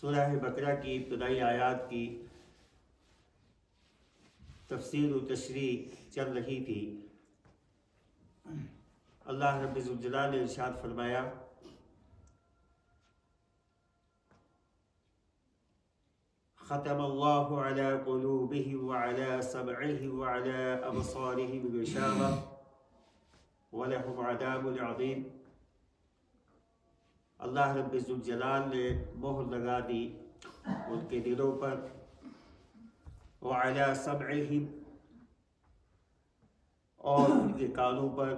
سورہ بقرہ کی ابتدائی آیات کی تفسیر و تشریح چل رہی تھی، اللہ رب الجلال نے ارشاد فرمایا ختم اللہ علی قلوبہم وعلی سمعہم وعلی ابصارہم غشاوہ ولہم عذاب عظیم۔ اللہ رب الجلال نے مہر لگا دی ان کے دلوں پر، وعلی سمعہم اور ان کے کانوں پر،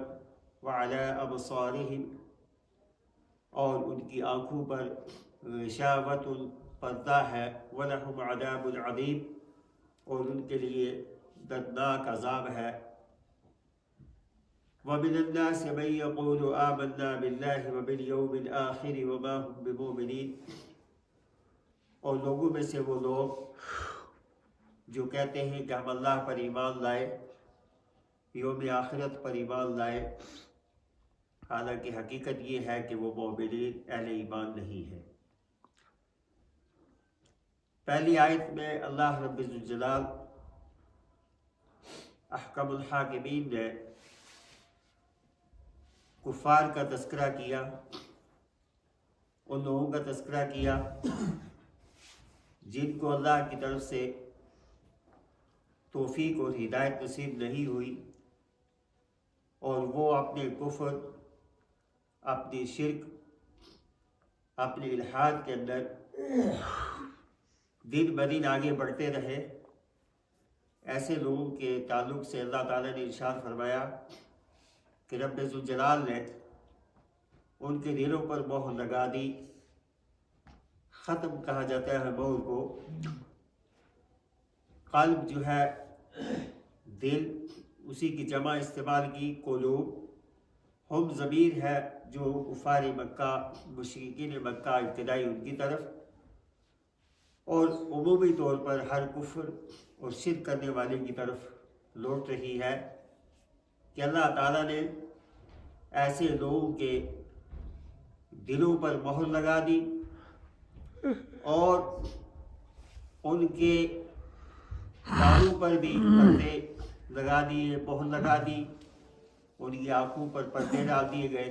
وعلی ابصارہم اور ان کی آنکھوں پر، غشاوۃ پردہ ہے، وَلَهُمْ عَذَابٌ عَظِيمٌ اور ان کے لیے دردناک عذاب ہے۔ وَمِنَ النَّاسِ مَن يَقُولُ آمَنَّا بِاللَّهِ وَبِالْيَوْمِ الْآخِرِ وَمَا هُمْ بِمُؤْمِنِينَ اور لوگوں میں سے وہ لوگ جو کہتے ہیں کہ ہم اللہ پر ایمان لائے، یوم آخرت پر ایمان لائے، حالانکہ حقیقت یہ ہے کہ وہ مومنین اہل ایمان نہیں ہے۔ پہلی آیت میں اللہ رب الجلال احکم الحاکمین نے کفار کا تذکرہ کیا، ان لوگوں کا تذکرہ کیا جن کو اللہ کی طرف سے توفیق اور ہدایت نصیب نہیں ہوئی، اور وہ اپنے کفر، اپنی شرک، اپنے الحاد کے اندر دن بدن آگے بڑھتے رہے۔ ایسے لوگوں کے تعلق سے اللہ تعالیٰ نے ارشاد فرمایا کہ رب ذوالجلال نے ان کے دلوں پر مہر لگا دی۔ ختم کہا جاتا ہے مہر کو۔ قلب جو ہے دل، اسی کی جمع استعمال کی قلوب۔ ہم ضمیر ہے جو کفار مکہ، مشرکین مکہ ابتدائی ان کی طرف، اور عمومی طور پر ہر کفر اور شرک کرنے والے کی طرف لوٹ رہی ہے کہ اللہ تعالیٰ نے ایسے لوگوں کے دلوں پر مہر لگا دی اور ان کے کانوں پر بھی پردے لگا دیے، مہر لگا دی، ان کی آنکھوں پر پردے ڈال دیے گئے۔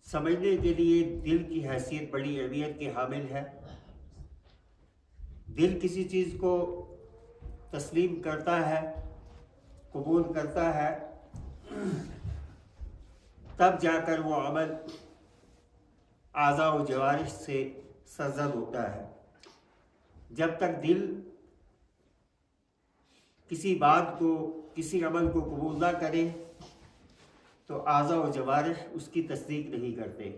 سمجھنے کے لیے دل کی حیثیت بڑی اہمیت کے حامل ہے۔ دل کسی چیز کو تسلیم کرتا ہے، قبول کرتا ہے، تب جا کر وہ عمل اعضاء و جوارح سے سرزد ہوتا ہے۔ جب تک دل کسی بات کو، کسی عمل کو قبول نہ کرے تو اعضاء و جوارح اس کی تصدیق نہیں کرتے۔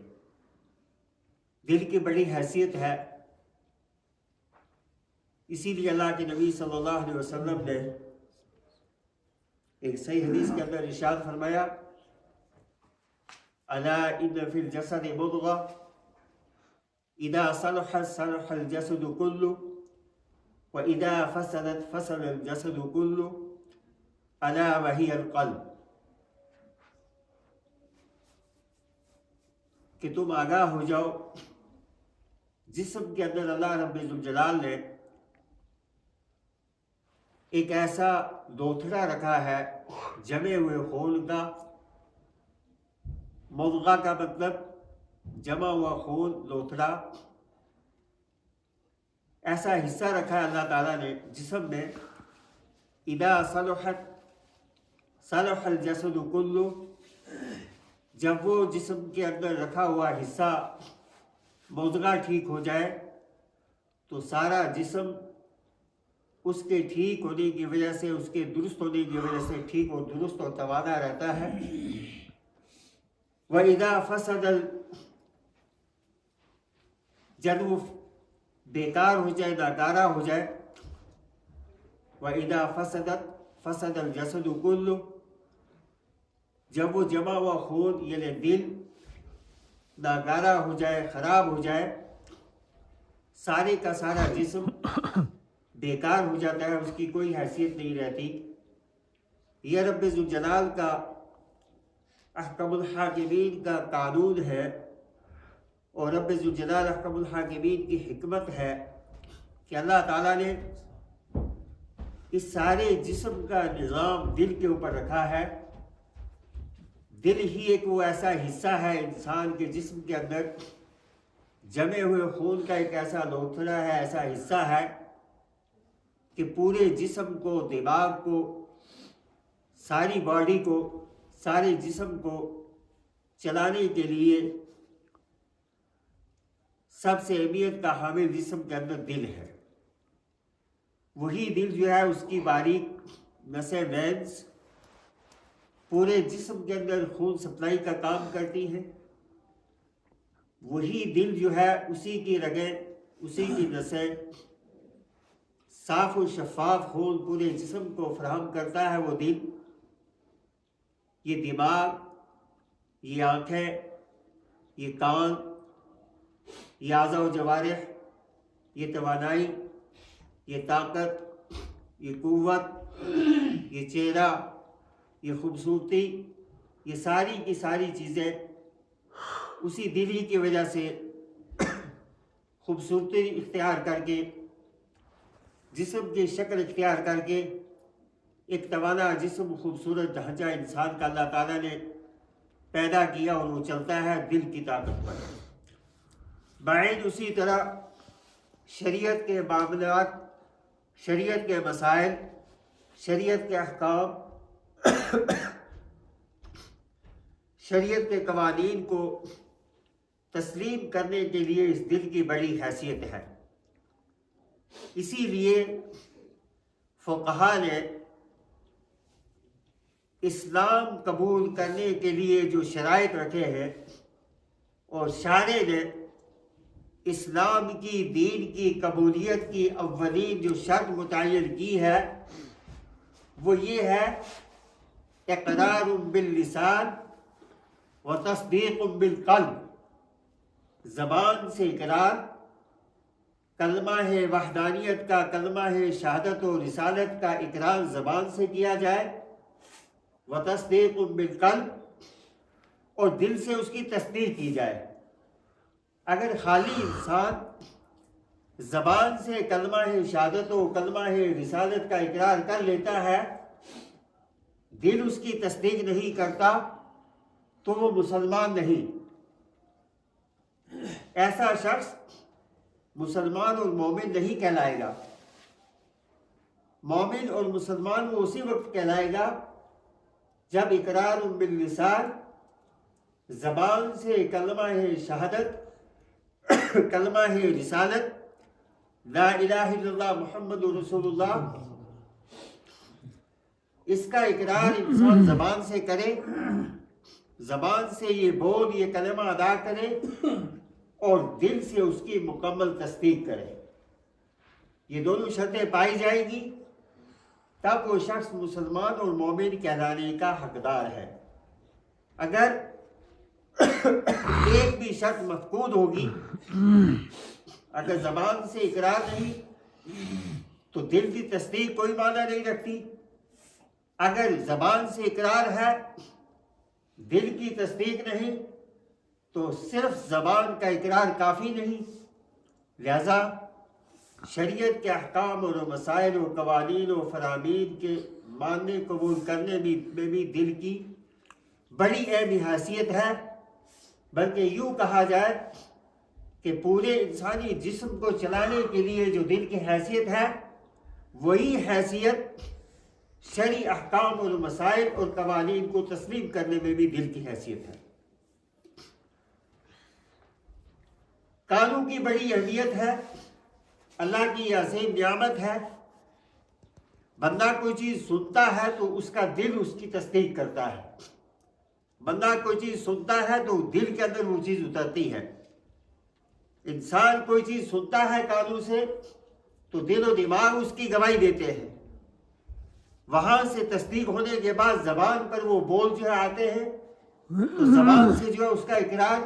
دل کی بڑی حیثیت ہے، اسی لیے اللہ کے نبی صلی اللہ علیہ وسلم نے ایک صحیح حدیث کے اندر ارشاد فرمایا الا ان فی الجسد مضغہ اذا صلحت صلح الجسد كله واذا فسدت فسد الجسد كله الا وهي القلب، کہ تم آگاہ ہو جاؤ، جسم کے اندر اللہ رب الجلال نے ایک ایسا دوتھڑا رکھا ہے جمے ہوئے خون کا۔ مضغہ کا مطلب جمع ہوا خون، لوتھڑا۔ ایسا حصہ رکھا ہے اللہ تعالیٰ نے جسم میں، اذا صلحت صلح الجسد كله، جب وہ جسم کے اندر رکھا ہوا حصہ مضغہ ٹھیک ہو جائے تو سارا جسم اس کے ٹھیک ہونے کی وجہ سے، اس کے درست ہونے کی وجہ سے ٹھیک اور درست اور توانا رہتا ہے۔ وَإِذَا فَسَدَ، جب وہ بیکار ہو جائے، ناکارہ ہو جائے، وَإِذَا فَسَدَتْ فَسَدَ الْجَسَدُ كُلُّهُ، جب وہ جمع ہوا خون یعنی دل ناکارہ ہو جائے، خراب ہو جائے، سارے کا سارا جسم بیکار ہو جاتا ہے، اس کی کوئی حیثیت نہیں رہتی۔ یہ رب ذوالجلال کا احکم الحاکمین کا قانون ہے اور رب ذوالجلال احکم الحاکمین کی حکمت ہے کہ اللہ تعالیٰ نے اس سارے جسم کا نظام دل کے اوپر رکھا ہے۔ دل ہی ایک وہ ایسا حصہ ہے انسان کے جسم کے اندر، جمے ہوئے خون کا ایک ایسا لوتھڑا ہے، ایسا حصہ ہے کہ پورے جسم کو، دماغ کو، ساری باڈی کو، سارے جسم کو چلانے کے لیے سب سے اہمیت کا حامل جسم کے اندر دل ہے۔ وہی دل جو ہے اس کی باریک نسیں وینز پورے جسم کے اندر خون سپلائی کا کام کرتی ہیں۔ وہی دل جو ہے اسی کی رگیں، اسی کی نسیں صاف و شفاف خون پورے جسم کو فراہم کرتا ہے۔ وہ دل، یہ دماغ، یہ آنکھیں، یہ کان، یہ اعضاء و جوارح، یہ توانائی، یہ طاقت، یہ قوت، یہ چہرہ، یہ خوبصورتی، یہ ساری کی ساری چیزیں اسی دل ہی کی وجہ سے خوبصورتی اختیار کر کے، جسم کی شکل اختیار کر کے ایک توانا جسم، خوبصورت ڈھانچہ انسان کا اللہ تعالیٰ نے پیدا کیا اور وہ چلتا ہے دل کی طاقت پر۔ بعید اسی طرح شریعت کے معاملات، شریعت کے مسائل، شریعت کے احکام، شریعت کے قوانین کو تسلیم کرنے کے لیے اس دل کی بڑی حیثیت ہے۔ اسی لیے فقہا نے اسلام قبول کرنے کے لیے جو شرائط رکھے ہیں، اور شارع نے اسلام کی، دین کی قبولیت کی اولین جو شرط متعین کی ہے وہ یہ ہے اقرار باللسان و تصدیق بالقلب۔ زبان سے اقرار، کلمہ وحدانیت کا، کلمہ شہادت و رسالت کا اقرار زبان سے کیا جائے، و تصدیق بالقلب، اور دل سے اس کی تصدیق کی جائے۔ اگر خالی انسان زبان سے کلمہ شہادت و کلمہ رسالت کا اقرار کر لیتا ہے، دل اس کی تصدیق نہیں کرتا، تو وہ مسلمان نہیں۔ ایسا شخص مسلمان اور مومن نہیں کہلائے گا۔ مومن اور مسلمان وہ اسی وقت کہلائے گا جب اقرار باللسان، زبان سے کلمہ شہادت، کلمہ رسالت، لا الہ الا اللہ محمد رسول اللہ، اس کا اقرار انسان زبان سے کرے، زبان سے یہ بول، یہ کلمہ ادا کرے، اور دل سے اس کی مکمل تصدیق کرے۔ یہ دونوں شرطیں پائی جائیں گی تب وہ شخص مسلمان اور مومن کہلانے کا حقدار ہے۔ اگر ایک بھی شرط مفقود ہوگی، اگر زبان سے اقرار نہیں تو دل کی تصدیق کوئی معنی نہیں رکھتی۔ اگر زبان سے اقرار ہے، دل کی تصدیق نہیں، تو صرف زبان کا اقرار کافی نہیں۔ لہذا شریعت کے احکام اور مسائل و قوانین و فرامین کے ماننے قبول کرنے میں بھی دل کی بڑی اہم حیثیت ہے۔ بلکہ یوں کہا جائے کہ پورے انسانی جسم کو چلانے کے لیے جو دل کی حیثیت ہے، وہی حیثیت شرعی احکام اور مسائل اور قوانین کو تسلیم کرنے میں بھی دل کی حیثیت ہے۔ کانوں کی بڑی اہمیت ہے، اللہ کی عظیم نعمت ہے۔ بندہ کوئی چیز سنتا ہے تو اس کا دل اس کی تصدیق کرتا ہے۔ بندہ کوئی چیز سنتا ہے تو دل کے اندر وہ چیز اترتی ہے۔ انسان کوئی چیز سنتا ہے کانوں سے تو دل و دماغ اس کی گواہی دیتے ہیں۔ وہاں سے تصدیق ہونے کے بعد زبان پر وہ بول جو ہے آتے ہیں، تو زبان سے جو ہے اس کا اقرار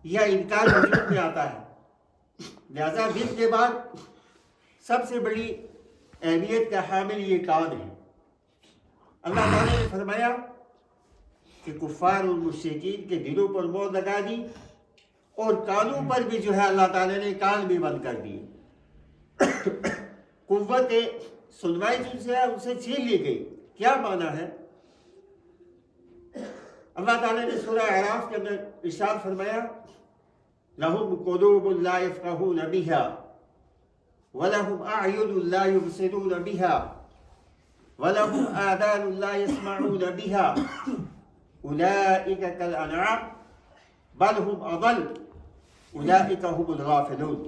یا انکار وجود میں آتا ہے۔ لہذا دل کے بعد سب سے بڑی اہمیت کا حامل یہ کان ہے۔ اللہ تعالیٰ نے فرمایا کہ کفار اور مشرکین کے دلوں پر مہر لگا دی اور کانوں پر بھی جو ہے اللہ تعالیٰ نے کان بھی بند کر دیے. قوت سنوائی جن سے ہے ان سے چھین لی گئی. کیا معنی ہے؟ اللہ تعالیٰ نے سورہ اعراف کے اندر ارشاد فرمایا لَهُمْ قُلُوبٌ لَا يَفْقَهُونَ بِهَا وَلَهُمْ أَعْيُنٌ لَا يُبْصِرُونَ بِهَا وَلَهُمْ آذَانٌ لَا يَسْمَعُونَ بِهَا أُولَئِكَ كَالْأَنْعَامِ بَلْ هُمْ أَضَلُّ أُولَئِكَ هُمُ الْغَافِلُونَ.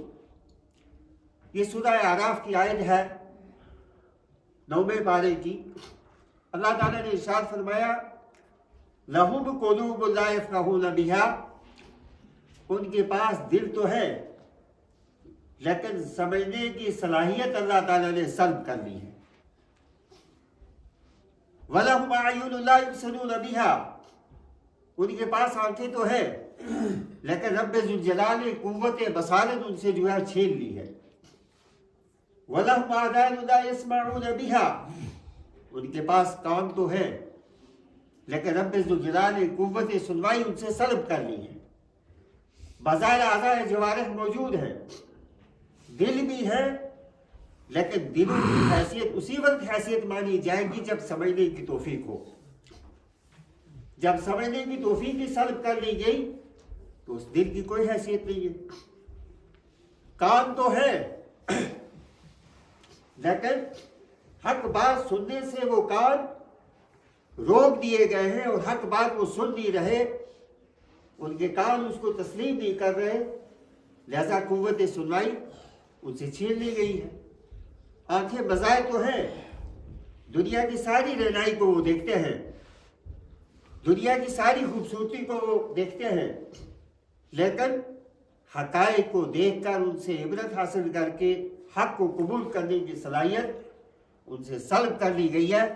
یہ سورہ اعراف کی آیت ہے 9ویں پارے کی. اللہ تعالیٰ نے ارشاد فرمایا لَهُمْ قُلُوبٌ لَا يَفْقَهُونَ بِهَا. ان کے پاس دل تو ہے لیکن سمجھنے کی صلاحیت اللہ تعالیٰ نے سلب کر لی ہے. وَلَهُمْ أَعْيُنٌ لَا يُبْصِرُونَ بِهَا. ان کے پاس آنکھیں تو ہے لیکن رب ذوالجلال نے قوت بصارت ان سے جو ہے چھین لی ہے. وَلَهُمْ آذَانٌ لَا يَسْمَعُونَ بِهَا. ان کے پاس کان تو ہے لیکن رب ذوالجلال نے قوت سنوائی ان سے سلب کر لی ہے. بظاہر اعضاء جوارح موجود ہیں, دل بھی ہے لیکن دلوں کی حیثیت اسی وقت حیثیت مانی جائے گی جب سمجھنے کی توفیق ہو. جب سمجھنے کی توفیق ہی سلب کر لی گئی تو اس دل کی کوئی حیثیت نہیں ہے. کان تو ہے لیکن حق بات سننے سے وہ کان روک دیے گئے ہیں اور حق بات وہ سن نہیں رہے, ان کے کان اس کو تسلیم نہیں کر رہے, لہذا قوت سنوائی ان سے چھین لی گئی ہے. آنکھیں بظاہر تو ہیں, دنیا کی ساری رہنائی کو وہ دیکھتے ہیں, دنیا کی ساری خوبصورتی کو وہ دیکھتے ہیں, لیکن حقائق کو دیکھ کر ان سے عبرت حاصل کر کے حق کو قبول کرنے کی صلاحیت ان سے سلب کر لی گئی ہے,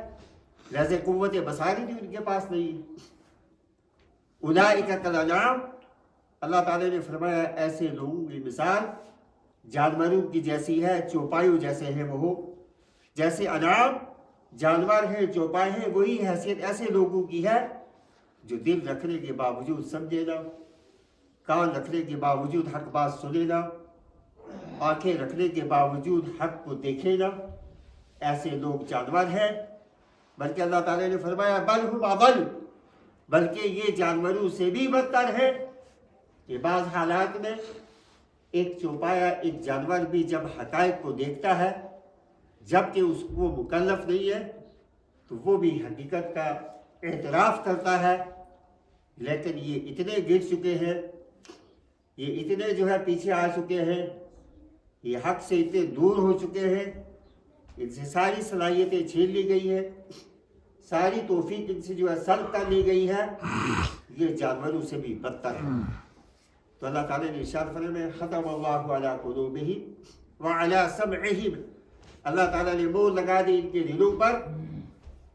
لہذا قوت بصارت بھی ان کے پاس نہیں. اولئک کالانعام. اللہ تعالیٰ نے فرمایا ایسے لوگوں کی مثال جانوروں کی جیسی ہے, چوپایوں جیسے ہیں وہ. جیسے انعام جانور ہیں, چوپائے ہیں, وہی حیثیت ایسے لوگوں کی ہے جو دل رکھنے کے باوجود سمجھے نہ, کان رکھنے کے باوجود حق بات سنے نہ, آنکھیں رکھنے کے باوجود حق کو دیکھے نہ. ایسے لوگ جانور ہیں. بلکہ اللہ تعالیٰ نے فرمایا بل ہم اضل, بلکہ یہ جانوروں سے بھی بدتر ہے. کہ بعض حالات میں ایک چوپایا, ایک جانور بھی جب حقائق کو دیکھتا ہے جبکہ اس کو مکلف نہیں ہے تو وہ بھی حقیقت کا اعتراف کرتا ہے, لیکن یہ اتنے گر چکے ہیں, یہ اتنے جو ہے پیچھے آ چکے ہیں, یہ حق سے اتنے دور ہو چکے ہیں, ان سے ساری صلاحیتیں چھین لی گئی ہیں, ساری توفیق ان سے جو ہے سلب کر لی گئی ہے, یہ جانوروں سے بھی بدتر ہے. تو اللہ تعالیٰ نے ارشاد فرمایا ختم اللہ علی قلوبہم وعلی سمعہم. اللہ تعالیٰ نے مہر لگا دی ان کے دلوں پر,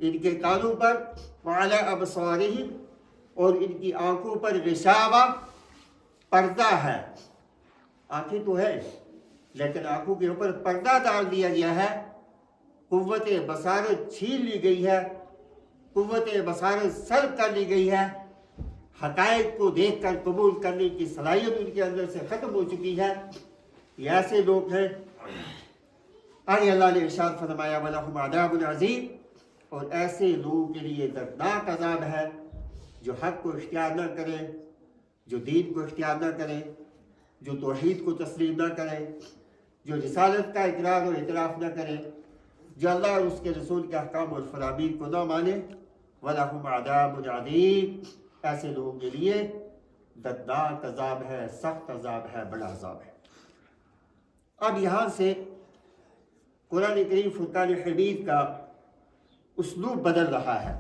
ان کے کانوں پر, وعلی ابصارہم, اور ان کی آنکھوں پر غشاوہ پردہ ہے. آنکھیں تو ہے لیکن آنکھوں کے اوپر پردہ ڈال دیا گیا ہے. قوت بصارت چھین لی گئی ہے, قوت بصارت سلب کر لی گئی ہے, حقائق کو دیکھ کر قبول کرنے کی صلاحیت ان کے اندر سے ختم ہو چکی ہے. یہ ایسے لوگ ہیں. آگے اللہ نے ارشاد فرمایا وَلَهُمْ عَذَابٌ عَظِيمٌ. اور ایسے لوگوں کے لیے دردناک عذاب ہے جو حق کو اختیار نہ کریں, جو دین کو اختیار نہ کریں, جو توحید کو تسلیم نہ کریں, جو رسالت کا اقرار و اعتراف نہ کریں, جو اللہ اور اس کے رسول کے احکام اور فرامین کو نہ مانے. وَلَهُمْ عَذَابٌ عَظِيمٌ. ایسے لوگوں کے لیے دردناک عذاب ہے, سخت عذاب ہے, بڑا عذاب ہے. اب یہاں سے قرآن کریم فرقان حمید کا اسلوب بدل رہا ہے,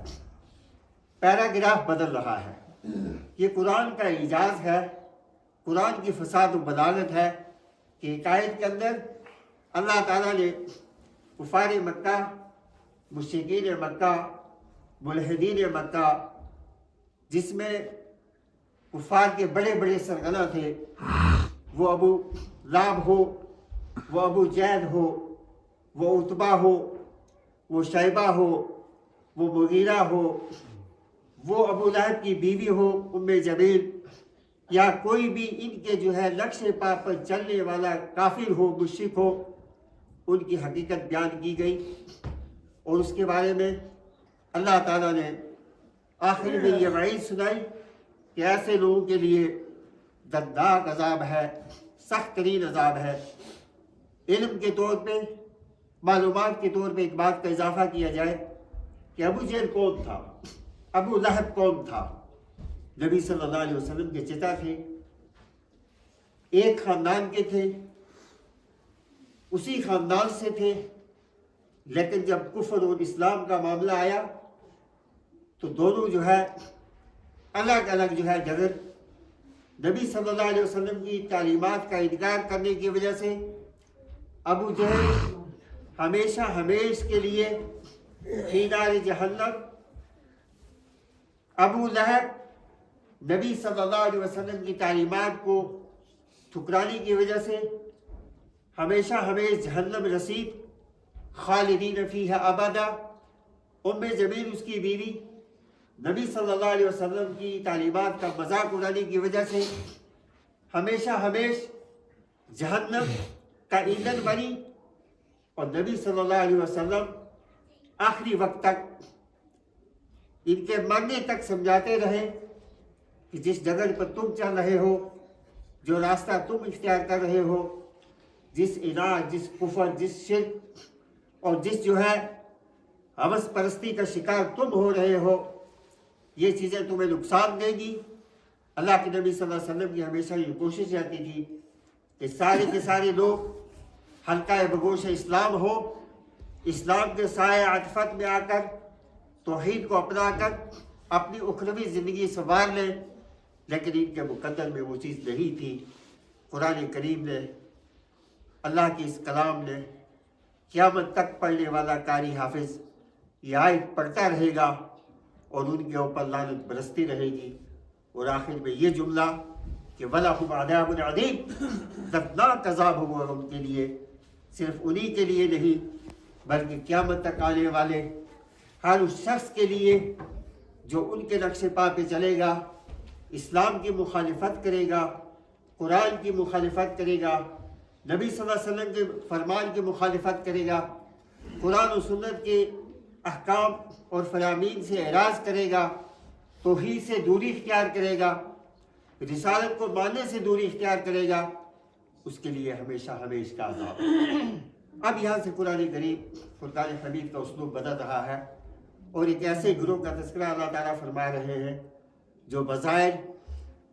پیراگراف بدل رہا ہے. یہ قرآن کا اعجاز ہے, قرآن کی فساد و بلاغت ہے کہ ایک آیت کے اندر اللہ تعالیٰ نے کفار مکہ, مشرکین مکہ, ملحدین مکہ, جس میں کفار کے بڑے بڑے سرغنہ تھے, وہ ابو لہب ہو, وہ ابو جہل ہو, وہ عتبہ ہو, وہ شیبہ ہو, وہ مغیرہ ہو, وہ ابو لہب کی بیوی ہو ام جمیل، یا کوئی بھی ان کے جو ہے نقش پا پر چلنے والا کافر ہو، مشرک ہو، ان کی حقیقت بیان کی گئی۔ اور اس کے بارے میں اللہ تعالیٰ نے آخر میں یہ وعید سنائی کہ ایسے لوگوں کے لیے دردناک عذاب ہے، سخت ترین عذاب ہے۔ علم کے طور پہ، معلومات کے طور پہ ایک بات کا اضافہ کیا جائے کہ ابو جہل کون تھا، ابو لہب کون تھا؟ نبی صلی اللہ علیہ وسلم کے چچا تھے، ایک خاندان کے تھے، اسی خاندان سے تھے، لیکن جب کفر اور اسلام کا معاملہ آیا تو دونوں جو ہے الگ الگ جو ہے جگہ نبی صلی اللہ علیہ وسلم کی تعلیمات کا انکار کرنے کی وجہ سے ابو جہل ہمیشہ ہمیش کے لیے فی نار جہنم، ابو لہب نبی صلی اللہ علیہ وسلم کی تعلیمات کو ٹھکرانے کی وجہ سے ہمیشہ ہمیش جہنم رسید، خالدین فیہا ابدا۔ ام جمیل اس کی بیوی نبی صلی اللہ علیہ وسلم کی تعلیمات کا مذاق اڑانے کی وجہ سے ہمیشہ ہمیش جہنم کا ایندھن بنی، اور نبی صلی اللہ علیہ وسلم آخری وقت تک ان کے مرنے تک سمجھاتے رہے کہ جس جگہ پر تم چل رہے ہو، جو راستہ تم اختیار کر رہے ہو، جس اناد، جس کفر، جس شرک اور جس جو ہے ہوس پرستی کا شکار تم ہو رہے ہو، یہ چیزیں تمہیں نقصان دیں گی۔ اللہ کے نبی صلی اللہ علیہ وسلم کی ہمیشہ یہ کوشش رہتی تھی کہ سارے کے سارے لوگ حلقہ بگوش اسلام ہو، اسلام کے سائے عاطفت میں آ کر توحید کو اپنا کر اپنی اخروی زندگی سنوار لیں، لیکن ان کے مقدر میں وہ چیز نہیں تھی۔ قرآن کریم نے، اللہ کے اس کلام نے، قیامت تک پڑھنے والا قاری حافظ یہ آیت پڑھتا رہے گا اور ان کے اوپر لعنت برستی رہے گی، اور آخر میں یہ جملہ کہ وَلَهُمْ عَذَابٌ عَظِيمٌ، دردناک عذاب ہوگا ان کے لیے، صرف انہی کے لیے نہیں بلکہ قیامت تک آنے والے ہر اس شخص کے لیے جو ان کے نقش پا پہ چلے گا، اسلام کی مخالفت کرے گا، قرآن کی مخالفت کرے گا، نبی صلی اللہ علیہ وسلم کے فرمان کی مخالفت کرے گا، قرآن و سنت کے احکام اور فرامین سے اعراض کرے گا، توحید سے دوری اختیار کرے گا، رسالت کو ماننے سے دوری اختیار کرے گا، اس کے لیے ہمیشہ ہمیش کا عذاب۔ اب یہاں سے قرآن کریم فرقان حمید کا اسلوب بدل رہا ہے، اور ایک ایسے گروہ کا تذکرہ اللہ تعالیٰ فرما رہے ہیں جو بظاہر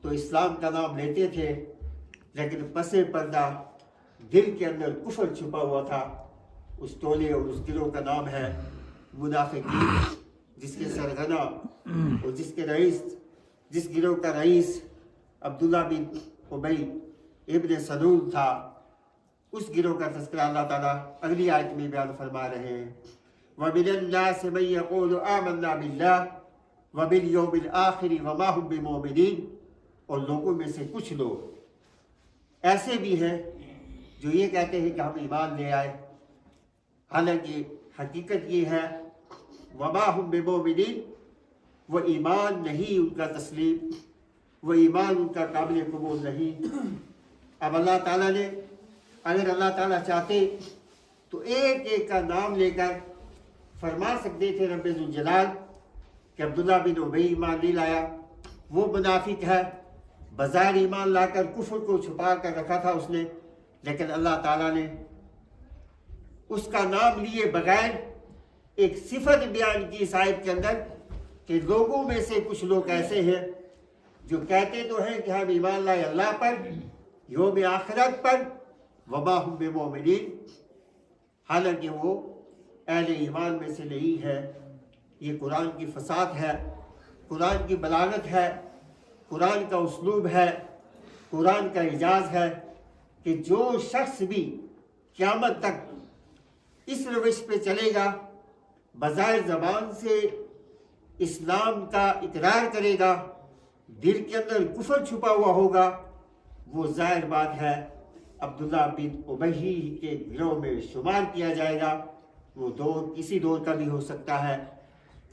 تو اسلام کا نام لیتے تھے، لیکن پس پردہ دل کے اندر کفر چھپا ہوا تھا۔ اس ٹولے اور اس گروہ کا نام ہے منافقین، جس کے سرغنہ اور جس گروہ کا رئیس عبداللہ بن ابی ابن سلول تھا، اس گروہ کا تذکرہ اللہ تعالیٰ اگلی آیت میں بیان فرما رہے ہیں۔ وَمِنَ النَّاسِ مَن يَقُولُ آمَنَّا بِاللَّهِ وَبِالْيَوْمِ الْآخِرِ وَمَا هُمْ بِمُؤْمِنِينَ، اور لوگوں میں سے کچھ لوگ ایسے بھی ہیں جو یہ کہتے ہیں کہ ہم ایمان لے آئے، حالانکہ حقیقت یہ ہے وَمَا هُمْ بِمُؤْمِنِينَ، وہ ایمان نہیں ان کا تسلیم، وہ ایمان ان کا قابل قبول نہیں۔ اب اللہ تعالیٰ نے، اگر اللہ تعالیٰ چاہتے تو ایک ایک کا نام لے کر فرما سکتے تھے رب ذوالجلال کہ عبداللہ بن ابی ایمان نہیں لایا، وہ منافق ہے، بظاہر ایمان لا کر کفر کو چھپا کر رکھا تھا اس نے، لیکن اللہ تعالیٰ نے اس کا نام لیے بغیر ایک صفت بیان کی اس آیت کے اندر کہ لوگوں میں سے کچھ لوگ ایسے ہیں جو کہتے تو ہیں کہ ہم ایمان لائے اللہ پر، یوم آخرت پر، وما ہم بمؤمنین، حالانکہ وہ اہل ایمان میں سے نہیں ہے۔ یہ قرآن کی فصاحت ہے، قرآن کی بلاغت ہے، قرآن کا اسلوب ہے، قرآن کا اعجاز ہے کہ جو شخص بھی قیامت تک اس روش پہ چلے گا، بظاہر زبان سے اسلام کا اقرار کرے گا، دل کے اندر کفر چھپا ہوا ہوگا، وہ ظاہر بات ہے عبداللہ بن ابی کے گروہ میں شمار کیا جائے گا۔ وہ دور کسی دور کا بھی ہو سکتا ہے،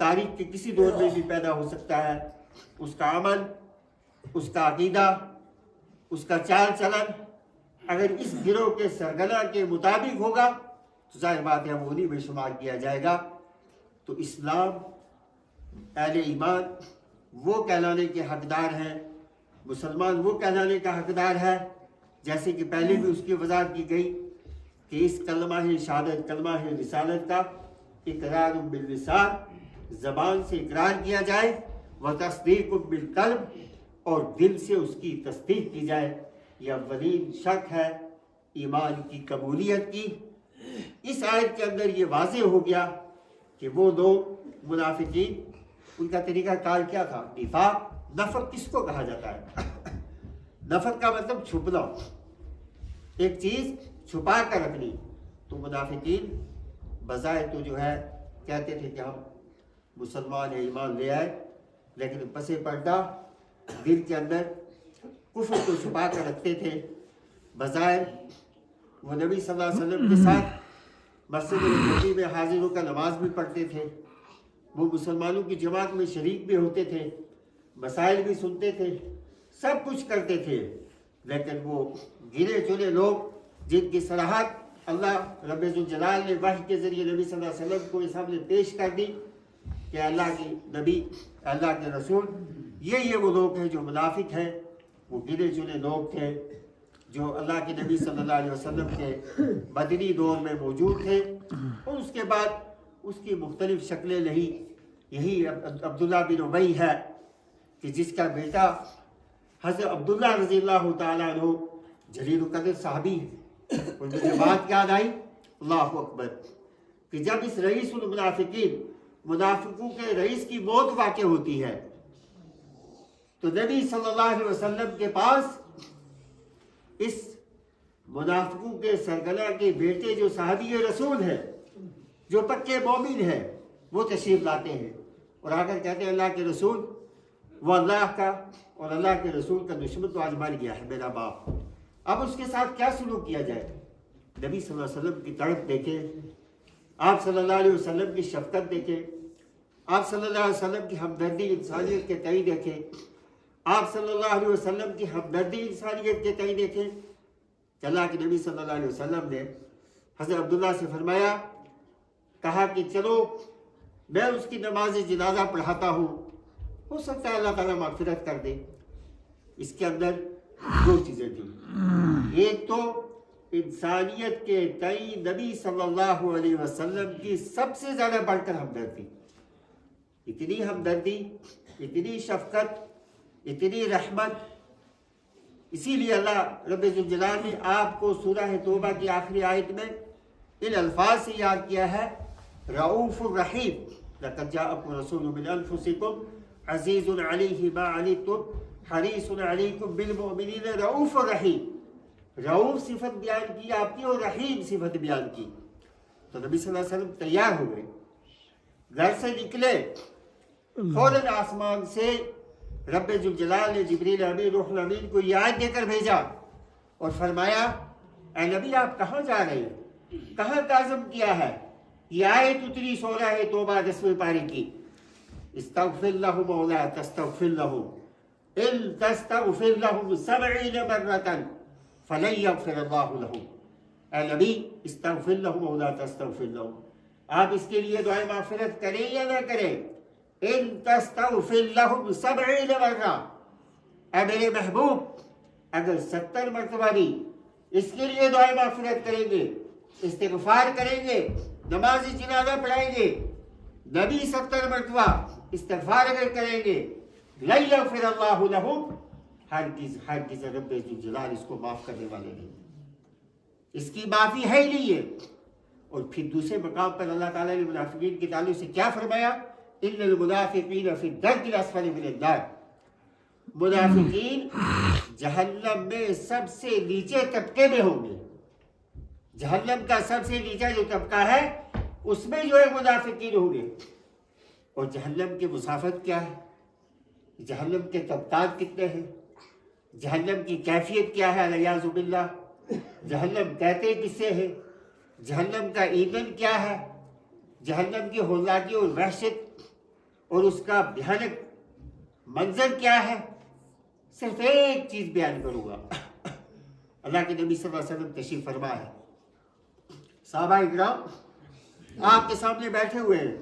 تاریخ کے کسی دور میں بھی پیدا ہو سکتا ہے، اس کا عمل، اس کا عقیدہ، اس کا چال چلن اگر اس گروہ کے سرگنا کے مطابق ہوگا تو ظاہر بات ہے وہ انہی میں شمار کیا جائے گا۔ تو اسلام، اہل ایمان وہ کہلانے کے حقدار ہیں، مسلمان وہ کہلانے کا حقدار ہے، جیسے کہ پہلے بھی اس کی وضاحت کی گئی کہ اس کلمہ شہادت، کلمہ رسالت کا اقرار باللسان، زبان سے اقرار کیا جائے، وتصدیق بالقلب، اور دل سے اس کی تصدیق کی جائے۔ یہ اولین شرط ہے ایمان کی قبولیت کی۔ اس آیت کے اندر یہ واضح ہو گیا کہ وہ لوگ منافقین، ان کا طریقہ کار کیا تھا؟ نفاق۔ نفق کس کو کہا جاتا ہے؟ نفق کا مطلب چھپنا، ایک چیز چھپا کر رکھنی۔ تو منافقین بظاہر تو جو ہے کہتے تھے کہ ہم مسلمان ہیں، ایمان لے آئے، لیکن پس پردہ دل کے اندر کفر کو چھپا کر رکھتے تھے۔ بظاہر وہ نبی صلی اللہ علیہ وسلم کے ساتھ مسجد نبوی میں حاضر ہو کر نماز بھی پڑھتے تھے، وہ مسلمانوں کی جماعت میں شریک بھی ہوتے تھے، مسائل بھی سنتے تھے، سب کچھ کرتے تھے، لیکن وہ گنے چنے لوگ جن کی صلاحت اللہ رب ذوالجلال نے وحی کے ذریعے نبی صلی اللہ علیہ وسلم کو اس سامنے پیش کر دی کہ اللہ کے نبی، اللہ کے رسول، یہ وہ لوگ ہیں جو منافق ہیں۔ وہ گنے چنے لوگ تھے جو اللہ کے نبی صلی اللہ علیہ وسلم کے مدنی دور میں موجود تھے، اور اس کے بعد اس کی مختلف شکلیں لہی۔ یہی عبداللہ بن ابی ہے کہ جس کا بیٹا حضرت عبداللہ رضی اللہ تعالیٰ عنہ جلیل القدر صحابی ہے۔ اور مجھے بات یاد آئی، اللہ اکبر، کہ جب اس رئیس المنافقین، منافقوں کے رئیس کی موت واقع ہوتی ہے تو نبی صلی اللہ علیہ وسلم کے پاس اس منافقوں کے سرگنا کے بیٹے جو صحابی رسول ہیں، جو پکے مومن ہیں، وہ تشریف لاتے ہیں اور آ کر کہتے ہیں اللہ کے رسول، وہ اللہ کا اور اللہ کے رسول کا دشمن تو آج مر گیا ہے، میرا باپ، اب اس کے ساتھ کیا سلوک کیا جائے؟ نبی صلی اللہ علیہ وسلم کی طرف دیکھیں، آپ صلی اللہ علیہ وسلم کی شفقت دیکھیں، آپ صلی اللہ علیہ وسلم کی ہمدردی انسانیت کے تئیں دیکھیں، آپ صلی اللہ علیہ وسلم کی ہمدردی انسانیت کے تئیں دیکھیں کہ اللہ کے نبی صلی اللہ علیہ وسلم نے حضرت عبداللہ سے فرمایا، کہا کہ چلو میں اس کی نماز جنازہ پڑھاتا ہوں، ہو سکتا ہے اللہ تعالیٰ مغفرت کر دے۔ اس کے اندر دو چیزیں تھیں، ایک تو انسانیت کے تئیں نبی صلی اللہ علیہ وسلم کی سب سے زیادہ بڑھ کر ہمدردی، اتنی ہمدردی، اتنی شفقت، اتنی رحمت۔ اسی لیے اللہ رب ذوالجلال نے آپ کو سورہ توبہ کی آخری آیت میں ان الفاظ سے یاد کیا ہے، رؤوف الرحیم، لقد جاءکم رسول من انفسکم عزیز علیہ ما عنتم حریص علیکم بالمؤمنین رؤوف الرحیم۔ رؤوف صفت بیان کی آپ کی اور رحیم صفت بیان کی۔ تو نبی صلی اللہ علیہ وسلم تیار ہو گئے، گھر سے نکلے، فوراً آسمان سے رب ذوالجلال نے جبریل امین روح الامین کو یہ آیت دے کر بھیجا اور فرمایا، اے نبی آپ کہاں جا رہے ہیں، کہاں کا عزم کیا ہے؟ یہ آیت اتری سورہ توبہ 10ویں پارے کی، استغفر لہم او لا تستغفر لہم ان تستغفر لہم 70 مرۃ فلن یغفر اللہ لہم۔ اے نبی استغفر لہم او لا تستغفر لہم، آپ اس کے لیے دعائے مغفرت کریں یا نہ کریں، ان تستغفر لہم 70 مرہ، اے میرے محبوب اگر 70 مرتبہ بھی اس کے لیے دعائے مغفرت کریں گے، استغفار کریں گے، نماز جنازہ پڑھائیں گے، نبی 70 مرتبہ استغفار اگر کریں گے، لن یغفر اللہ لہم، ہرگز رب ذوالجلال اس کو معاف کرنے والے نہیں، اس کی معافی ہے ہی نہیں ہے۔ اور پھر دوسرے مقام پر اللہ تعالیٰ نے منافقین کے تعلق سے کیا فرمایا، ان المنافقین فی الدرک الاسفل من النار، منافقین جہنم میں سب سے نیچے طبقے میں ہوں گے۔ جہنم کا سب سے نیچا جو طبقہ ہے اس میں جو ہے منافقین ہوں گے۔ اور جہنم کی مسافت کیا ہے، جہنم کے طبقات کتنے ہیں، جہنم کی کیفیت کیا ہے، والعیاذ باللہ، جہنم کہتے کسے ہیں، جہنم کا ایندھن کیا ہے، جہنم کی ہولناکی اور وحشت اور اس کا بھیانک منظر کیا ہے، صرف ایک چیز بیان کروں گا۔ اللہ کے نبی صلی اللہ علیہ وسلم تشریف فرما ہے، صحابہ اکرام آپ کے سامنے بیٹھے ہوئے ہیں،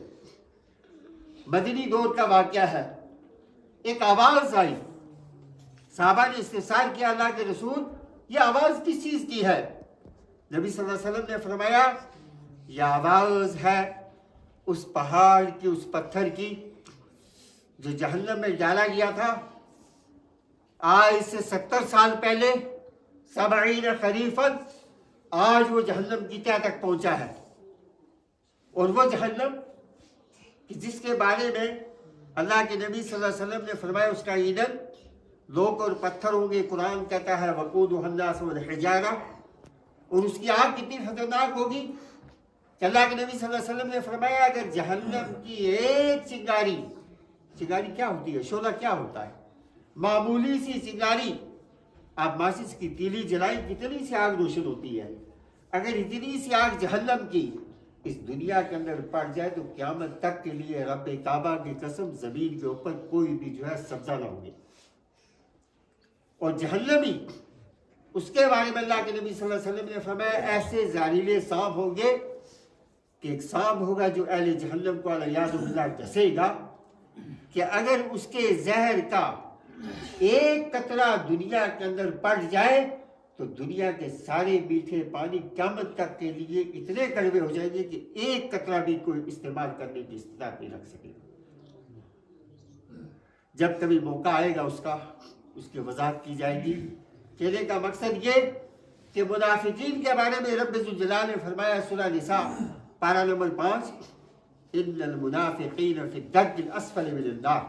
مدنی دور کا واقعہ ہے۔ ایک آواز آئی، صحابہ نے استفسار کیا اللہ کے رسول یہ آواز کس چیز کی ہے؟ نبی صلی اللہ علیہ وسلم نے فرمایا یہ آواز ہے اس پہاڑ کی، اس پتھر کی جو جہنم میں ڈالا گیا تھا آج سے 70 سال پہلے، 70 خریفاً، آج وہ جہنم کی تہہ تک پہنچا ہے۔ اور وہ جہنم جس کے بارے میں اللہ کے نبی صلی اللہ علیہ وسلم نے فرمایا اس کا ایندھن لوگ اور پتھر ہوں گے، قرآن کہتا ہے وقودها الناس والحجارہ، اور اس کی آگ کتنی خطرناک ہوگی کہ اللہ کے نبی صلی اللہ علیہ وسلم نے فرمایا اگر جہنم کی ایک چنگاری کیا ہوتی ہے، شعلہ کیا ہوتا ہے، معمولی سی چنگاری، آپ ماچس کی تیلی جلائیں کتنی سی آگ روشن ہوتی ہے، اگر اتنی سی آگ جہنم کی اس دنیا کے اندر پڑ جائے تو قیامت تک کے لیے رب کعبہ کی قسم زمین کے اوپر کوئی بھی جو ہے سبزہ نہ ہوگی۔ اور جہنمی اس کے بارے میں اللہ کے نبی صلی اللہ علیہ وسلم نے فرمایا ایسے زہریلے سانپ ہوں گے کہ ایک سانپ ہوگا جو اہل جہنم کو علیہ باللہ ڈسے گا کہ اگر اس کے زہر کا ایک قطرہ دنیا کے اندر پڑ جائے تو دنیا کے سارے میٹھے پانی قیامت تک کے لیے اتنے کڑوے ہو جائیں گے کہ ایک قطرہ بھی کوئی استعمال کرنے کی استطاعت نہیں رکھ سکے گا۔ جب کبھی موقع آئے گا اس کی وضاحت کی جائے گی۔ کہنے کا مقصد یہ کہ منافقین کے بارے میں رب ذوالجلال نے فرمایا سورہ نساء پارہ نمبر 5 ان المنافقین فی الدرک الاسفل من النار،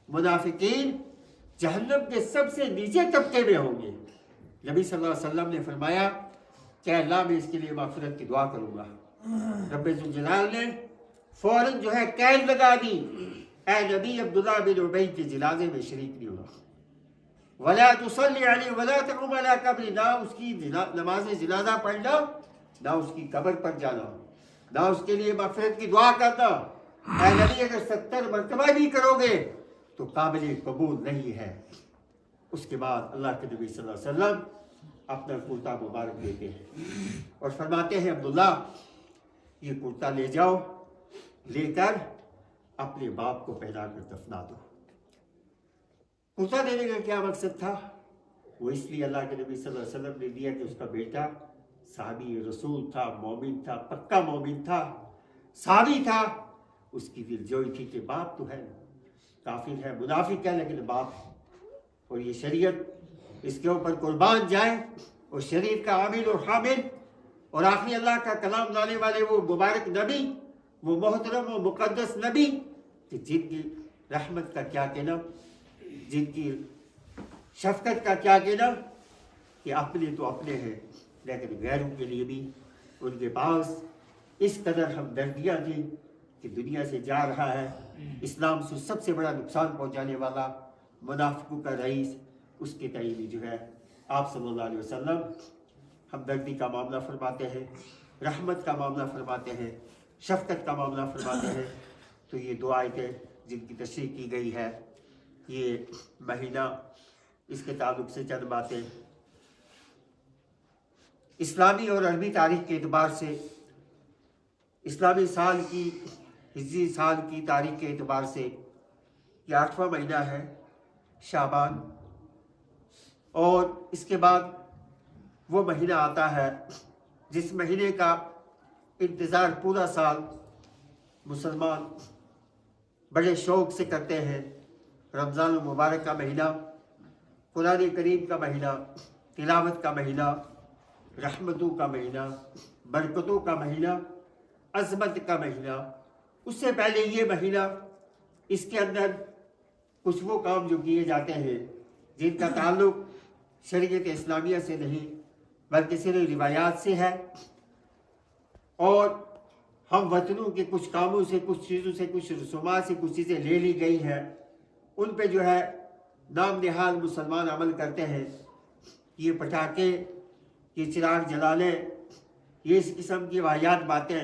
منافقین جہنم کے سب سے نیچے طبقے میں ہوں گے۔ نبی صلی اللہ علیہ وسلم نے فرمایا کہ اللہ میں اس کے لیے مغفرت کی دعا کروں گا۔ رب ذوالجلال نے فوراً جو ہے قید لگا دی، اے نبی عبداللہ بن ابی کے جنازے میں شریک نہیں ہونا، ولا تصلی علیہ ولا تقم علی قبر، نہ اس کی نماز جنازہ پڑھنا، نہ اس کی قبر پر جانا، نہ اس کے لیے مغفرت کی دعا کرنا۔ اے نبی اگر 70 مرتبہ بھی کرو گے تو قابل قبول نہیں ہے۔ اس کے بعد اللہ کے نبی صلی اللہ علیہ وسلم اپنا کرتا مبارک دیتے ہیں اور فرماتے ہیں عبداللہ یہ کرتا لے جاؤ، لے کر اپنے باپ کو پہنا کر دفنا دو۔ کرتا دینے کا کیا مقصد تھا؟ وہ اس لیے اللہ کے نبی صلی اللہ علیہ وسلم نے دیا کہ اس کا بیٹا صحابی رسول تھا، مومن تھا، پکا مومن تھا، صحابی تھا، اس کی دلجوئی تھی کہ باپ تو ہے، کافر ہے، منافق ہے، لیکن باپ ہے، اور یہ شریعت اس کے اوپر قربان جائے، اور شریعت کا عامل اور حامل اور آخری اللہ کا کلام لانے والے وہ مبارک نبی، وہ محترم و مقدس نبی کہ جن کی رحمت کا کیا کہنا، جن کی شفقت کا کیا کہنا، کہ اپنے تو اپنے ہیں لیکن غیروں کے لیے بھی ان کے پاس اس قدر ہمدردیاں تھیں کہ دنیا سے جا رہا ہے اسلام سے سب سے بڑا نقصان پہنچانے والا منافقوں کا رئیس، اس کے تئیں بھی جو ہے آپ صلی اللہ علیہ وسلم ہمدردی کا معاملہ فرماتے ہیں، رحمت کا معاملہ فرماتے ہیں، شفقت کا معاملہ فرماتے ہیں۔ تو یہ دو آیتیں جن کی تشریح کی گئی ہے، یہ مہینہ، اس کے تعلق سے چند باتیں اسلامی اور عربی تاریخ کے اعتبار سے، اسلامی سال کی، ہجری سال کی تاریخ کے اعتبار سے یہ 8واں مہینہ ہے شعبان، اور اس کے بعد وہ مہینہ آتا ہے جس مہینے کا انتظار پورا سال مسلمان بڑے شوق سے کرتے ہیں، رمضان المبارک کا مہینہ، قرآن کریم کا مہینہ، تلاوت کا مہینہ، رحمتوں کا مہینہ، برکتوں کا مہینہ، عظمت کا مہینہ۔ اس سے پہلے یہ مہینہ، اس کے اندر کچھ وہ کام جو کیے جاتے ہیں جن کا تعلق شریعت اسلامیہ سے نہیں بلکہ صرف روایات سے ہے، اور ہم وطنوں کے کچھ کاموں سے، کچھ چیزوں سے، کچھ رسومات سے کچھ چیزیں لے لی گئی ہیں، ان پہ جو ہے نام نہاد مسلمان عمل کرتے ہیں۔ یہ پٹاخے، یہ چراغ جلانے، یہ اس قسم کی واحد باتیں،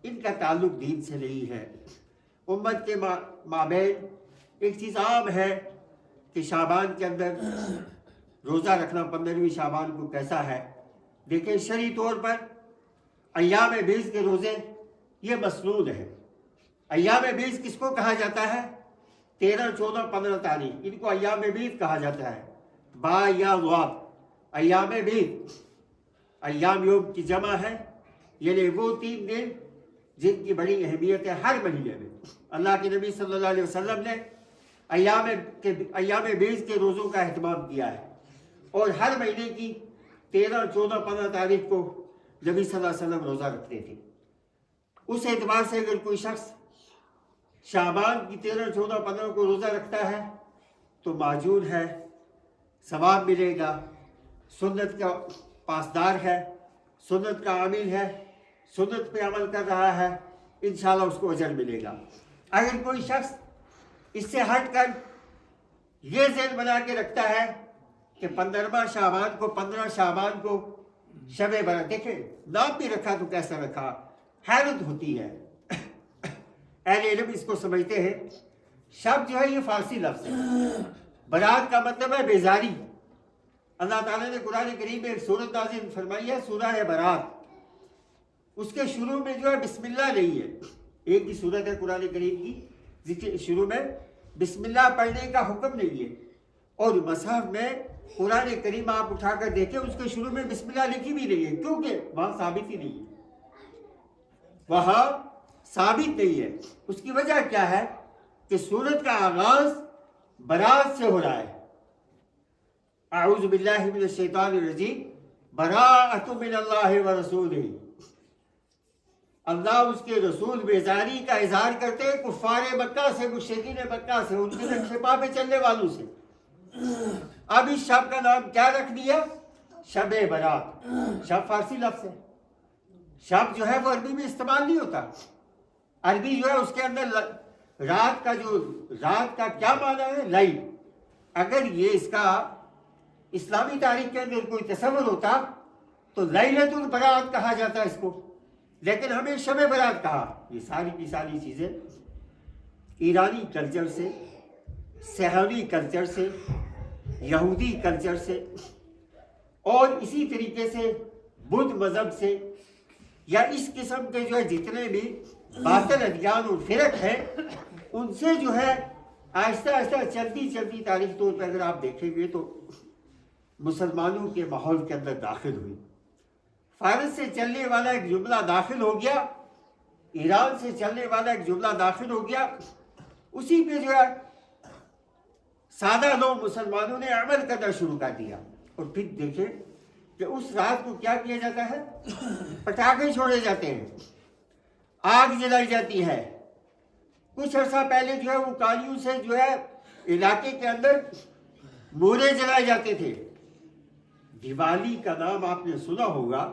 ان کا تعلق دین سے نہیں ہے، امت کے مابین ایک چیز عام ہے کہ شعبان کے اندر روزہ رکھنا 15ویں شعبان کو کیسا ہے. دیکھیں شرعی طور پر ایام بیض کے روزے یہ مسنون ہے. ایام بیض کس کو کہا جاتا ہے؟ 13، 14، 15 تاریخ ان کو ایام بیض کہا جاتا ہے. با یا واب ایام بیض، ایام یوم کی جمع ہے، یعنی وہ 3 دن جن کی بڑی اہمیت ہے ہر مہینے میں. اللہ کے نبی صلی اللہ علیہ وسلم نے ایام بیض کے روزوں کا اہتمام کیا ہے، اور ہر مہینے کی 13، 14، 15 تاریخ کو نبی صلی اللہ علیہ وسلم روزہ رکھتے تھے. اس اعتبار سے اگر کوئی شخص شعبان کی 13، 14، 15 کو روزہ رکھتا ہے تو معجون ہے، ثواب ملے گا، سنت کا پاسدار ہے، سنت کا عامل ہے، سنت پہ عمل کر رہا ہے، انشاءاللہ اس کو اجر ملے گا. اگر کوئی شخص اس سے ہٹ کر یہ ذہن بنا کے رکھتا ہے کہ 15 شعبان کو شب برات، دیکھیں نام بھی رکھا تو کیسا رکھا، حیرت ہوتی ہے. اہل علم اس کو سمجھتے ہیں شب جو ہے یہ فارسی لفظ ہے، برات کا مطلب ہے بیزاری. اللہ تعالیٰ نے قرآن کریم میں ایک سورت نازل فرمائی ہے، سورہ برات. اس کے شروع میں جو ہے بسم اللہ نہیں ہے. ایک ہی سورت ہے قرآن کریم کی جس کے شروع میں بسم اللہ پڑھنے کا حکم نہیں ہے، اور مصحف میں قرآن کریم آپ اٹھا کر دیکھیں اس کے شروع میں بسم اللہ لکھی بھی نہیں ہے، کیونکہ وہاں ثابت ہی نہیں ہے، وہاں ثابت نہیں ہے. اس کی وجہ کیا ہے کہ سورت کا آغاز برات سے ہو رہا ہے. اعوذ باللہ من الشیطان الرجیم، براءۃ من اللہ ورسولہ. اللہ اس کے رسول بیزاری کا اظہار کرتے ہیں کفار مکہ سے، مشرکین مکہ سے، ان کے شفا پہ چلنے والوں سے. اب اس شب کا نام کیا رکھ دیا؟ شب برات. شب فارسی لفظ ہے. شب جو ہے وہ عربی میں استعمال نہیں ہوتا. عربی جو ہے اس کے اندر رات کا کیا معنی ہے؟ لیل. اگر یہ اس کا اسلامی تاریخ کے اندر کوئی تصور ہوتا تو لیلۃ البرات کہا جاتا ہے اس کو، لیکن ہمیں شب برات کہا. یہ ساری کی ساری چیزیں ایرانی کلچر سے، صہیونی کلچر سے، یہودی کلچر سے، اور اسی طریقے سے بدھ مذہب سے، یا اس قسم کے جو ہے جتنے بھی باطل ادیان اور فرق ہیں ان سے جو ہے آہستہ آہستہ چلتی تاریخ طور پر اگر آپ دیکھیں گے تو مسلمانوں کے ماحول کے اندر داخل ہوئی. فارس سے چلنے والا ایک جملہ داخل ہو گیا، ایران سے چلنے والا ایک جملہ داخل ہو گیا، اسی پہ جو ہے سادہ لوگ مسلمانوں نے عمل کرنا شروع کر دیا. اور پھر دیکھیں کہ اس رات کو کیا کیا جاتا ہے؟ پٹاخے چھوڑے جاتے ہیں، آگ جلائی جاتی ہے. کچھ عرصہ پہلے جو ہے وہ کالیوں سے جو ہے علاقے کے اندر مورے جلائے جاتے تھے. دیوالی کا نام آپ نے سنا ہوگا.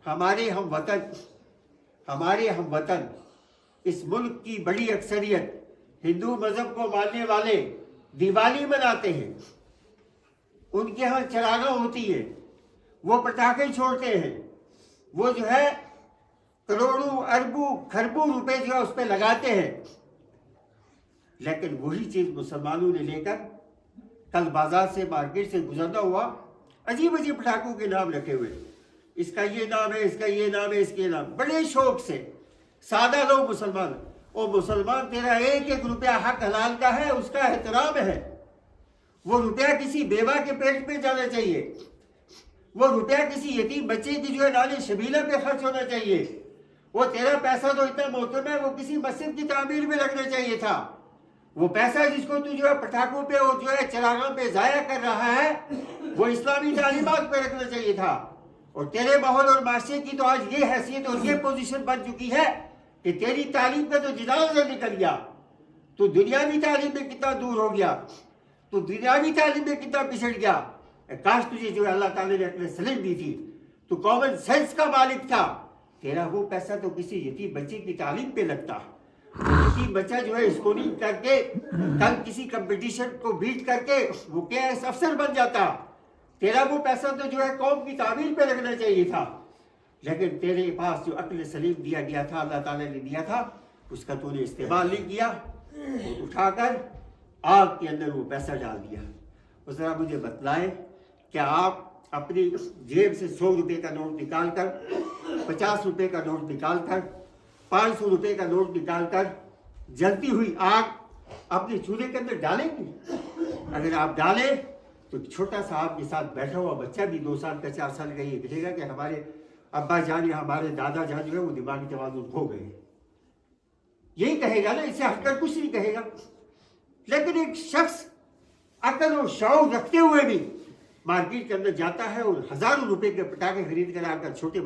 ہمارے ہم وطن اس ملک کی بڑی اکثریت ہندو مذہب کو ماننے والے دیوالی مناتے ہیں. ان کے ہاں چراغاں ہوتی ہے، وہ پٹاخے چھوڑتے ہیں، وہ جو ہے کروڑوں اربوں کھربوں روپے جو ہے اس پہ لگاتے ہیں. لیکن وہی چیز مسلمانوں نے لے کر کل بازار سے مارکیٹ سے گزرنا ہوا، عجیب پٹاخوں کے نام رکھے ہوئے، اس کا یہ نام ہے، اس کا یہ نام ہے، اس کے نام، بڑے شوق سے. سادہ لوگ مسلمان، اور مسلمان تیرا ایک روپیہ حق حلال کا ہے، اس کا احترام ہے. وہ روپیہ کسی بیوہ کے پیٹ پہ جانا چاہیے، وہ روپیہ کسی یتیم بچے کی جو ہے نالی شبیلہ پہ خرچ ہونا چاہیے. وہ تیرا پیسہ تو اتنا محترم ہے، وہ کسی مسجد کی تعمیر میں لگنا چاہیے تھا. وہ پیسہ جس کو تو جو ہے پٹاخوں پہ اور جو ہے چراغاں پہ ضائع کر رہا ہے، وہ اسلامی تعلیمات پہ رکھنا چاہیے تھا. اور تیرے ماحول اور معاشرے کی تو آج یہ حیثیت اور یہ پوزیشن بن چکی ہے کہ تیری تعلیم کا تو جنازہ نکل گیا. تو دنیاوی تعلیم میں کتنا دور ہو گیا، تو دنیاوی تعلیم میں کتنا پچھڑ گیا. کاش تجھے جو ہے اللہ تعالیٰ نے اپنے سلیم دی تھی، تو کامن سینس کا مالک تھا. تیرا وہ پیسہ تو کسی یتیم بچے کی تعلیم پہ لگتا. یتیم بچہ جو ہے اسکولنگ کر کے کل کسی کمپٹیشن کو بیٹ کر کے وہ کیا ہے افسر بن جاتا. تیرا وہ پیسہ تو جو ہے قوم کی تعمیر پہ لگنا چاہیے تھا. لیکن تیرے پاس جو عقل سلیم دیا گیا تھا، اللہ تعالیٰ نے دیا تھا، اس کا تو نے استعمال نہیں کیا، اور اٹھا کر آگ کے اندر وہ پیسہ ڈال دیا۔ اس طرح مجھے بتلائیں کہ آپ اپنی جیب سے 100 روپے کا نوٹ نکال کر، 50 روپے کا نوٹ نکال کر، 500 روپے کا نوٹ نکال کر جلتی ہوئی آگ اپنے چولہے کے اندر ڈالیں گے؟ اگر آپ ڈالیں تو چھوٹا سا آپ کے ساتھ بیٹھا ہوا بچہ بھی 2 سال کا 4 سال کا یہ کہے گا کہ ہمارے ابا جان یا ہمارے دادا جان جو ہے وہ دماغی توازن کھو گئے، یہی کہے گا نا، اس سے ہٹ کر کچھ نہیں کہے گا۔ لیکن ایک شخص عقل و شعور رکھتے ہوئے بھی مارکیٹ کے اندر جاتا ہے اور ہزاروں روپے کے پٹاخے خرید کر آ کر چھوٹے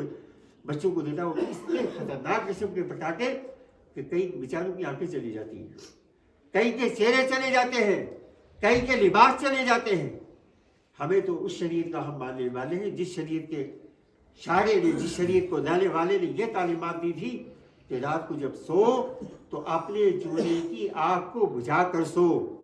بچوں کو دیتا ہے، اس لیے خطرناک قسم کے پٹاخے کہ کئی بیچاروں کی آنکھیں چلی جاتی ہیں، کئی کے چہرے چلے جاتے ہیں، کئی کے لباس چلے جاتے ہیں۔ ہمیں تو اس شریعت کا ہم ماننے والے ہیں جس شریعت کے شارع نے، جس شریعت کو لانے والے نے یہ تعلیمات دی تھی کہ رات کو جب سو تو اپنے چولہے کی آگ کو بجھا کر سو۔